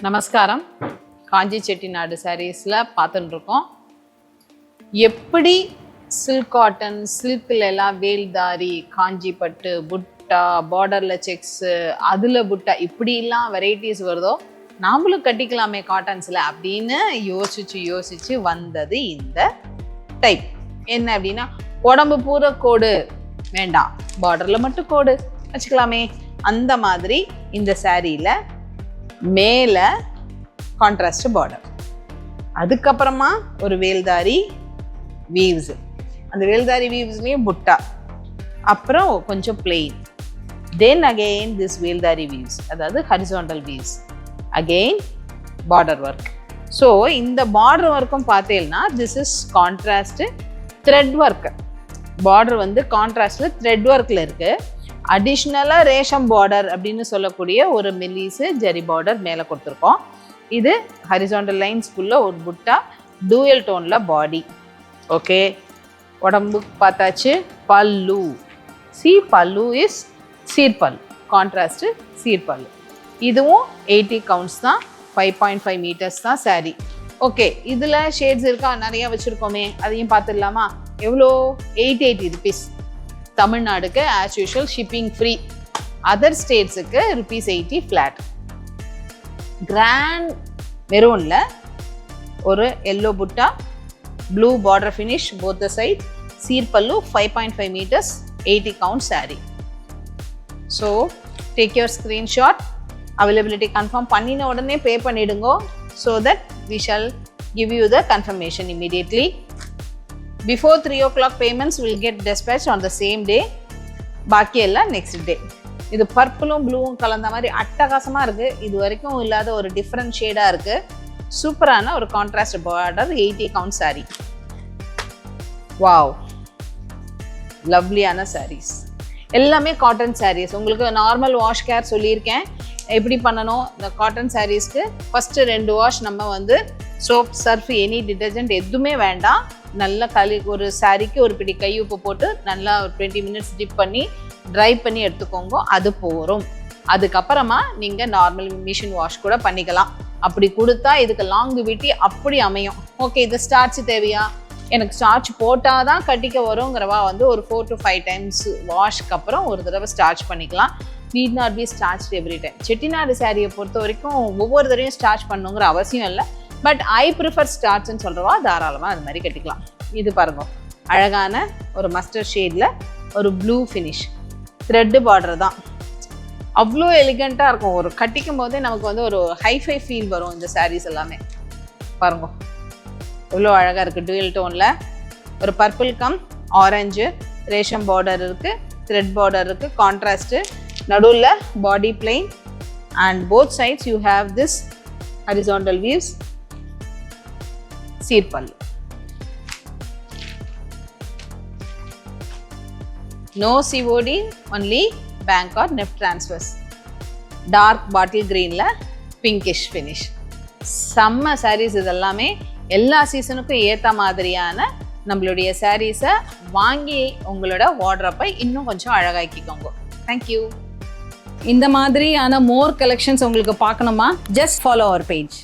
நமஸ்காரம். காஞ்சி செட்டிநாடு சாரீஸில் பார்த்துட்டு இருக்கோம். எப்படி சில்க் காட்டன், சில்கில் எல்லாம் வேல்தாரி, காஞ்சி பட்டு, புட்டா, பார்டரில் செக்ஸு, அதில் புட்டா இப்படிலாம் வெரைட்டிஸ் வருதோ நாமளும் கட்டிக்கலாமே காட்டன்ஸில் அப்படின்னு யோசிச்சு வந்தது இந்த டைப். என்ன அப்படின்னா, உடம்பு பூரா கோடு வேண்டாம், பார்டரில் மட்டும் கோடு வச்சுக்கலாமே. அந்த மாதிரி இந்த சாரியில் மேலே கான்ட்ராஸ்ட் பார்டர், அதுக்கப்புறமா ஒரு வேல்தாரி வீவ்ஸு, அந்த வேல்தாரி வீவ்ஸ்லேயும் புட்டா, அப்புறம் கொஞ்சம் பிளெயின், தென் அகெயின் திஸ் வேல்தாரி வீவ்ஸ், அதாவது horizontal weaves, again border work. So இந்த பார்டர் ஒர்க்கும் பார்த்தீங்கன்னா this is contrast thread work. Border வந்து கான்ட்ராஸ்டில் த்ரெட் ஒர்க்கில் இருக்குது. அடிஷ்னலாக ரேஷம் பார்டர் அப்படின்னு சொல்லக்கூடிய ஒரு மெல்லிஸு ஜரி பார்டர் மேலே கொடுத்துருக்கோம். இது ஹரிசாண்டல் லைன்ஸ்குள்ளே ஒரு புட்டா, டூயல் டோனில் பாடி. ஓகே, உடம்புக்கு பார்த்தாச்சு. பல்லு, பல்லு இஸ் சீர்பல்லு, கான்ட்ராஸ்ட்டு சீர்பல்லு. இதுவும் 80 கவுண்ட்ஸ் தான், 5.5 மீட்டர்ஸ் தான் சாரீ. ஓகே, இதில் ஷேட்ஸ் இருக்கா, நிறையா வச்சுருக்கோமே, அதையும் பார்த்துடலாமா? எவ்வளோ? 880 ருபீஸ். தமிழ்நாடுக்கு as usual shipping free. Other ஸ்டேட்ஸுக்கு ₹80 ஃப்ளாட். கிராண்ட் மெரூனில் ஒரு எல்லோ புட்டா, blue border finish both the side, சீர்பல்லு, 5.5 metres, 80 count sari. So take your screenshot, availability confirm பண்ணின உடனே பே பண்ணிடுங்கோ. So that we shall give you the confirmation immediately. Before 3 o'clock payments will get dispatched on the same day. பாக்கி எல்லாம் next day. இது பர்பிளும் ப்ளூவும் கலந்த மாதிரி அட்டகாசமாக இருக்குது. இது வரைக்கும் இல்லாத ஒரு டிஃப்ரெண்ட் ஷேடாக இருக்குது. சூப்பரான ஒரு contrast border, 80 count sari. Wow, லவ்லியான சாரீஸ். எல்லாமே காட்டன் சாரீஸ். உங்களுக்கு நார்மல் வாஷ் கேர் சொல்லியிருக்கேன் எப்படி பண்ணணும். இந்த காட்டன் சாரீஸ்க்கு ஃபஸ்ட்டு 2 வாஷ் நம்ம வந்து சோப், சர்ஃப், எனி டிட்டர்ஜென்ட் எதுவுமே வேண்டாம். நல்லா ஒரு சாரீக்கு ஒரு பிடி கை உப்பு போட்டு நல்லா ஒரு 20 மினிட்ஸ் டிப் பண்ணி ட்ரை பண்ணி எடுத்துக்கோங்க. அது போகிறோம். அதுக்கப்புறமா நீங்கள் நார்மல் மிஷின் வாஷ் கூட பண்ணிக்கலாம். அப்படி கொடுத்தா இதுக்கு லாங்குவிட்டி அப்படி அமையும். ஓகே, இது ஸ்டார்ச் தேவையா? எனக்கு ஸ்டார்ச் போட்டால் தான் கட்டிக்க வருங்கிறவா வந்து ஒரு 4 to 5 டைம்ஸ் வாஷ்க்கு அப்புறம் ஒரு தடவை ஸ்டார்ச் பண்ணிக்கலாம். Need not be starch every time. Chettinad சாரியை பொறுத்த வரைக்கும் ஒவ்வொரு தடவையும் ஸ்டார்ச் பண்ணுங்கிற அவசியம் இல்லை. பட் ஐ ப்ரிஃபர் ஸ்டார்ச்னு சொல்கிறவா தாராளமாக அது மாதிரி கட்டிக்கலாம். இது பாருங்க, அழகான ஒரு மஸ்டர்ட் ஷேடில் ஒரு ப்ளூ ஃபினிஷ், த்ரெட்டு பார்டர் தான். அவ்வளோ எலிகண்ட்டாக இருக்கும். ஒரு கட்டிக்கும் போதே நமக்கு வந்து ஒரு ஹைஃபை ஃபீல் வரும். இந்த சாரீஸ் எல்லாமே பாருங்க, எவ்வளோ அழகாக இருக்குது. டூயல் டோனில் ஒரு பர்பிள் கம் ஆரஞ்சு ரேஷம் பார்டர் இருக்குது, த்ரெட் பார்டர் இருக்குது, கான்ட்ராஸ்ட்டு, நடுவில் body plain, and both sides you have this horizontal weaves, சீர்பல்லு. No COD, only bank or NEFT transfers. Dark bottle greenல pinkish finish. செம்ம சாரீஸ். இதெல்லாமே எல்லா சீசனுக்கும் ஏற்ற மாதிரியான நம்மளுடைய சாரீஸை வாங்கி உங்களோட வார்ட்ரோப்பை இன்னும் கொஞ்சம் அழகாக்கிக்கோங்க. தேங்க்யூ. இந்த மாதிரியான மோர் கலெக்ஷன்ஸ் உங்களுக்கு பார்க்கணுமா? Just follow our page.